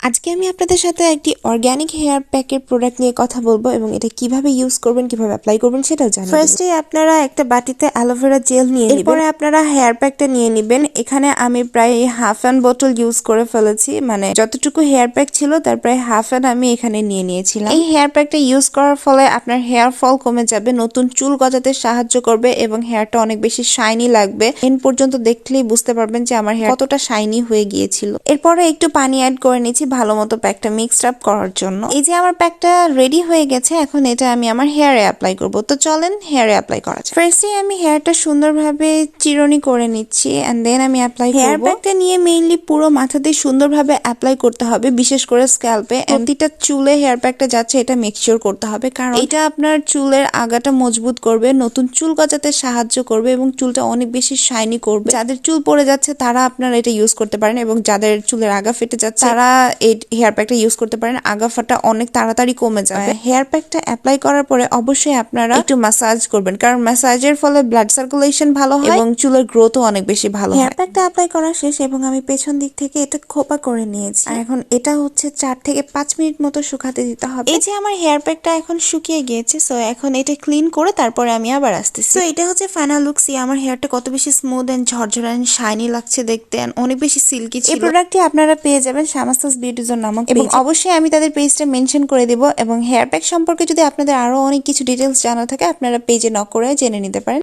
আজকে আমি আপনাদের সাথে একটি অর্গানিক হেয়ার প্যাকের প্রোডাক্ট নিয়ে কথা বলবো এবং এটা কিভাবে ইউজ করবেন, কিভাবে অ্যাপ্লাই করবেন সেটাও জানাবো। ফার্স্টে আপনারা একটা বাটিতে অ্যালোভেরা জেল নিয়ে নেবেন, এরপরে আপনারা হেয়ার প্যাকটা নিয়ে নেবেন। এখানে আমি প্রায় হাফ অ্যান বোতল ইউজ করে ফেলেছি, মানে যতটুকু হেয়ার প্যাক ছিল তার প্রায় হাফ অ্যান আমি এখানে নিয়ে নিয়েছিলাম। এই হেয়ার প্যাকটা ইউজ করার ফলে আপনার হেয়ার ফল কমে যাবে, নতুন চুল গজাতে সাহায্য করবে এবং হেয়ারটা অনেক বেশি শাইনি লাগবে। এন্ড পর্যন্ত দেখলেই বুঝতে পারবেন যে আমার হেয়ার কতটা শাইনি হয়ে গিয়েছিল। এরপরে একটু পানি অ্যাড করে নিচ্ছি ভালো মতো প্যাকটা মিক্সড আপ করার জন্য। এই যে আমার প্যাকটা রেডি হয়ে গেছে, এখন এটা আমি আমার হেয়ারে অ্যাপ্লাই করব। তো চলেন হেয়ারে অ্যাপ্লাই করা যাক। ফার্স্টে আমি হেয়ারটা সুন্দরভাবে চিরুনি করে নিচ্ছি এন্ড দেন আমি অ্যাপ্লাই করব। হেয়ার প্যাকটা নিয়ে মেইনলি পুরো মাথাতে সুন্দরভাবে অ্যাপ্লাই করতে হবে, বিশেষ করে স্ক্যাল্পে। প্রতিটা চুলে হেয়ার প্যাকটা যাচ্ছে এটা মেক শিওর করতে হবে, কারণ এটা আপনার চুলের আগাটা মজবুত করবে, নতুন চুল গজাতে সাহায্য করবে এবং চুলটা অনেক বেশি শাইনি করবে। যাদের চুল পড়ে যাচ্ছে তারা আপনারা এটা ইউজ করতে পারেন এবং যাদের চুলের আগা ফেটে যাচ্ছে তারা এই হেয়ার প্যাকটা ইউজ করতে পারেন। আগা ফাটা অনেক তাড়াতাড়ি কমে যাবে। হেয়ার প্যাকটা অ্যাপ্লাই করার পরে অবশ্যই আপনারা একটু ম্যাসাজ করবেন, কারণ ম্যাসাজের ফলে ব্লাড সার্কুলেশন ভালো হয় এবং চুলের গ্রোথও অনেক বেশি ভালো হয়। হেয়ার প্যাকটা অ্যাপ্লাই করা শেষ এবং আমি পেছন দিক থেকে এটা খোপা করে নিয়েছি। আর এখন এটা হচ্ছে 4 থেকে 5 মিনিট মতো শুকাতে দিতে হবে। এই যে আমার হেয়ার প্যাকটা এখন শুকিয়ে গিয়েছে, সো এখন এটা ক্লিন করে তারপরে আমি আবার আসতেছি। তো এটা হচ্ছে ফাইনাল লুক। সি আমার হেয়ারটা কত বেশি স্মুথ এন্ড ঝরঝরা এন্ড শাইনি লাগছে দেখতে, এন্ড অনেক বেশি সিল্কি ছিল। এই প্রোডাক্টটি আপনারা পেয়ে যাবেন শামাস্তাস বিউটি জোন নামক পেজে, এবং অবশ্যই আমি তাদের পেজটা মেনশন করে দিব। এবং হেয়ার প্যাক সম্পর্কে যদি আপনাদের আরো অনেক কিছু ডিটেলস জানা থাকে আপনারা পেজে নক করে জেনে নিতে পারেন।